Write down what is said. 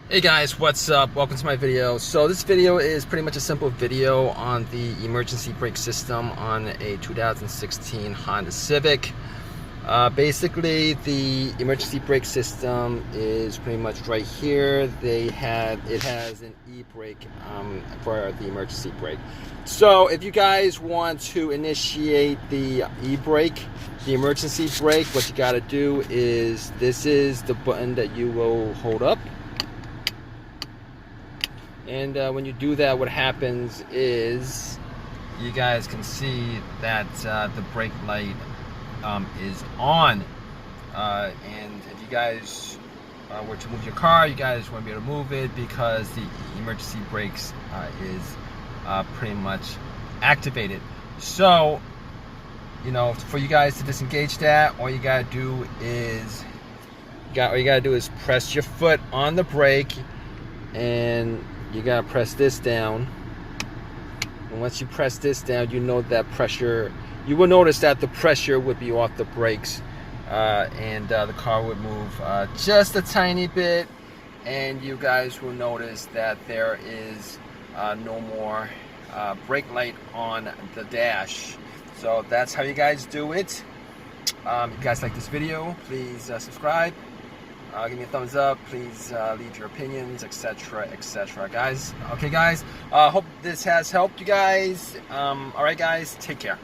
Hey guys, what's up? Welcome to my video. So this video is pretty much a simple video on the emergency brake system on a 2016 Honda Civic. Basically, the emergency brake system is pretty much right here. It has an e-brake for the emergency brake. So if you guys want to initiate the e-brake, the emergency brake, what you got to do is this is the button that you will hold up. And when you do that, what happens is you guys can see that the brake light is on. And if you guys were to move your car, you guys want to be able to move it because the emergency brakes is pretty much activated. So, you know, for you guys to disengage that, all you gotta do is press your foot on the brake, and you gotta press this down. And once you press this down, you will notice that the pressure would be off the brakes, and the car would move just a tiny bit, and you guys will notice that there is no more brake light on the dash. So that's how you guys do it. If you guys like this video, please subscribe. Give me a thumbs up. Please leave your opinions, etc., etc. Guys, okay, guys. Hope this has helped you guys. All right, guys. Take care.